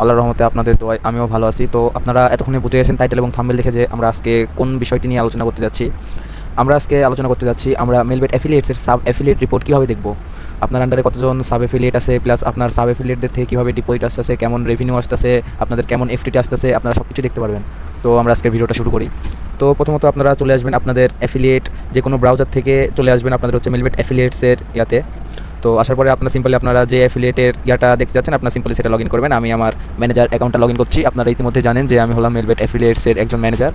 আল্লাহর রহমতে আপনাদের দোয়ায় আমিও ভালো আছি। তো আপনারা এতক্ষণে বুঝে গেছেন টাইটেল এবং থাম্বনেল দেখে যে আমরা আজকে কোন বিষয়টি নিয়ে আলোচনা করতে যাচ্ছি। আমরা আজকে আলোচনা করতে যাচ্ছি আমরা মেলবেট অ্যাফিলিয়েটসের সাব অ্যাফিলিয়েট রিপোর্ট কীভাবে দেখব, আপনার আন্ডারে কতজন সাব অ্যাফিলিয়েট আছে, প্লাস আপনার সাব অ্যাফিলিয়েটদের থেকে কীভাবে ডিপোজিট আসতেছে, কেমন রেভিনিউ আসতেছে, আপনাদের কেমন এফটিটি আসতেছে, আপনারা সব কিছু দেখতে পারবেন। তো আমরা আজকে ভিডিওটা শুরু করি। তো প্রথমত আপনারা চলে আসবেন আপনাদের অ্যাফিলিয়েট যে কোনো ব্রাউজার থেকে চলে আসবেন আপনাদের হচ্ছে মেলবেট অ্যাফিলিয়েটসের ইয়াতে। তো আসার পরে আপনারা সিম্পলি আপনারা যে অ্যাফিলিয়েটের ইয়াটা দেখতে যাচ্ছেন আপনারা সিম্পলি সেটা লগ ইন করবেন। আমি আমার ম্যানেজার অ্যাকাউন্টটা লগ ইন করছি। আপনারা ইতিমধ্যে জানেন যে আমি হলাম মেলবেট অ্যাফিলিয়েটসের একজন ম্যানেজার।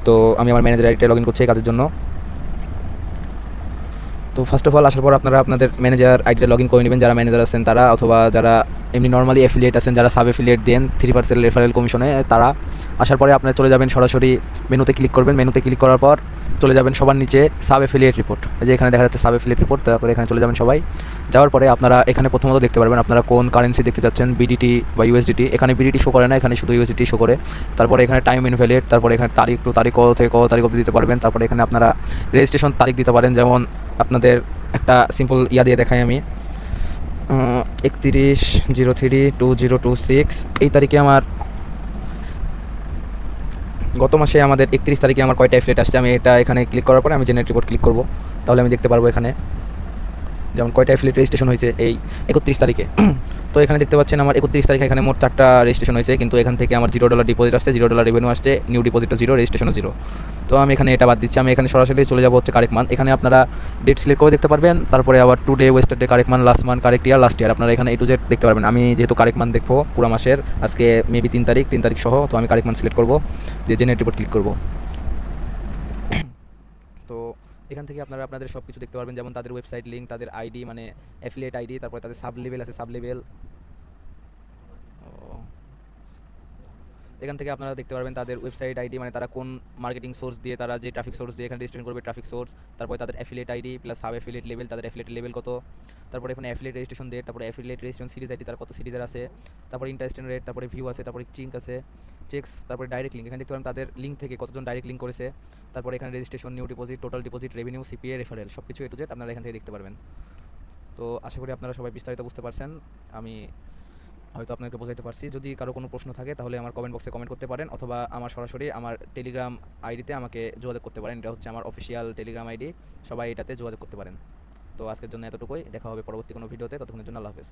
তো আমি আমার ম্যানেজার আইডিটা লগ ইন করছি এই কাজের জন্য। তো ফার্স্ট অফ অল আসার পর আপনারা আপনাদের ম্যানেজার আইডিটা লগ ইন করে নেবেন, যারা ম্যানেজার আছেন তারা, অথবা যারা এমনি নর্মালি অ্যাফিলিয়েট আছেন, যারা সাব অ্যাফিলিয়েট দেন 3% রেফারেল কমিশনে, তারা আসার পরে আপনারা চলে যাবেন সরাসরি মেনুতে ক্লিক করবেন। মেনুতে ক্লিক করার পর চলে যাবেন সবার নিচে সাব অ্যাফিলিয়েট রিপোর্ট, এই যে এখানে দেখা যাচ্ছে সাব অ্যাফিলিয়েট রিপোর্ট। তারপরে এখানে চলে যাবেন সবাই। যাওয়ার পরে আপনারা এখানে প্রথমত দেখতে পারবেন আপনারা কোন কারেন্সি দেখতে চাচ্ছেন, বিডিটি বা ইউএসডিটি। এখানে বিডিটি শো করে না, এখানে শুধু ইউএসডিটি শো করে। তারপরে এখানে টাইম ইনভ্যালিড, তারপরে এখানে তারিখ টু তারিখ কত থেকে কত তারিখ অবধি দিতে পারবেন। তারপরে এখানে আপনারা রেজিস্ট্রেশন তারিখ দিতে পারেন, যেমন আপনাদের একটা সিম্পল ইয়া দিয়ে দেখাই আমি, 31/03/2026 এই তারিখে আমার গত মাসে আমাদের 31 তারিখে আমার কয়টা অ্যাফিলিয়েট আসছে। আমি এটা এখানে ক্লিক করার পরে আমি জেনারেট রিপোর্ট ক্লিক করব, তাহলে আমি দেখতে পারবো এখানে যেমন কয়টা অ্যাফিলিয়েট রেজিস্ট্রেশন হয়েছে এই 31 তারিখে। তো এখানে দেখতে পাচ্ছেন আমার 31 তারিখে এখানে মোট 4টা রেজিস্ট্রেশন হয়েছে, কিন্তু এখান থেকে আমার $0 ডিপোজিট আসছে, $0 রেভিনিউ আসছে, নিউ ডিপোজিটও 0, রেজিস্ট্রেশনও 0। তো আমি এখানে এটা বাদ দিচ্ছি। আমি এখানে সরাসরি চলে যাবো হচ্ছে কারেক্ট মান্থ। এখানে আপনারা ডেট সিলেক্ট করে দেখতে পারবেন, তারপরে আবার today, yesterday, correct month, last month, correct year, last year, আপনারা এখানে A to Z দেখতে পারবেন। আমি যেহেতু কারেক্ট মান্থ দেখবো পুরো মাসের, আজকে মেবি 3 তারিখ সহ, তো আমি কারেক্ট মান্থ সিলেক্ট করবো, দিয়ে জেনারেট রিপোর্ট ক্লিক করবো। তো এখান থেকে আপনারা আপনাদের সব কিছু দেখতে পারবেন, যেমন তাদের ওয়েবসাইট লিঙ্ক, তাদের আইডি মানে অ্যাফিলিয়েট আইডি, তারপরে তাদের সাব লেভেল আছে, সাব লেভেল। এখান থেকে আপনারা দেখতে পারবেন তাদের ওয়েবসাইট আইডি, মানে তারা কোন মার্কেটিং সোর্স দিয়ে, তারা যে ট্রাফিক সোর্স দিয়ে এখানে রেজিস্ট্রেশন করবে, ট্রাফিক সোর্স, তারপরে তাদের affiliate ID plus sub affiliate level, তাদের অ্যাফিলিয়েট লেভেল কত, তারপরে এখানে অ্যাফিলিয়েট রেজিস্ট্রেশন ডেট, তারপরে অ্যাফিলিয়েট রেজিস্ট্রেশন সিরিজ আইডি, তার কত সিরিজের আছে, তারপরে ইন্টারেস্টেন্ট রেট, তারপরে ভিউ আছে, তারপরে চিঙ্ক আছে, চেক্স, তারপরে ডাইরেক্ট লিঙ্ক। এখানে দেখতে পারেন তাদের লিঙ্ক থেকে কতজন ডাইরেক্ট লিঙ্ক করেছে, তারপরে এখানে registration, new deposit, total deposit, revenue, CPA, referral, সব কিছু A to Z আপনারা এখান থেকে দেখতে পারবেন। তো আশা করি আপনারা সবাই বিস্তারিত বুঝতে পারছেন। আমি হয়তো আপনাকে বোঝাইতে পারছি। যদি কারো কোনো প্রশ্ন থাকে তাহলে আমার কমেন্ট বক্সে কমেন্ট করতে পারেন, অথবা আমার সরাসরি আমার টেলিগ্রাম আইডিতে আমাকে যোগাযোগ করতে পারেন। এটা হচ্ছে আমার অফিসিয়াল টেলিগ্রাম আইডি, সবাই এটাতে যোগাযোগ করতে পারেন। তো আজকের জন্য এতটুকুই, দেখা হবে পরবর্তী কোনো ভিডিওতে। ততক্ষণের জন্য আল্লাহ হাফেজ।